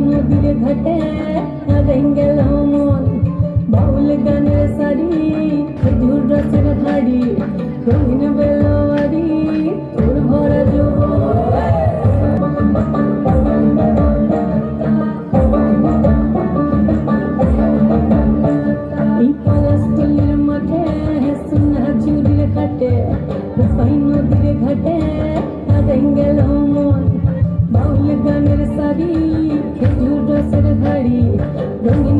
নদীর ঘাটে গেল মন বাউল গানের সারি খেজুর রসের ধাড়ি রঙিন বেলোয়ারি তোর ভরা এই পলাশতলির মাঠে সোনা ঝুড়ির ঘাটে নদীর ঘাটে গেল মন বাউল গানের সারি খেজুর রসের ধাড়ি রঙিন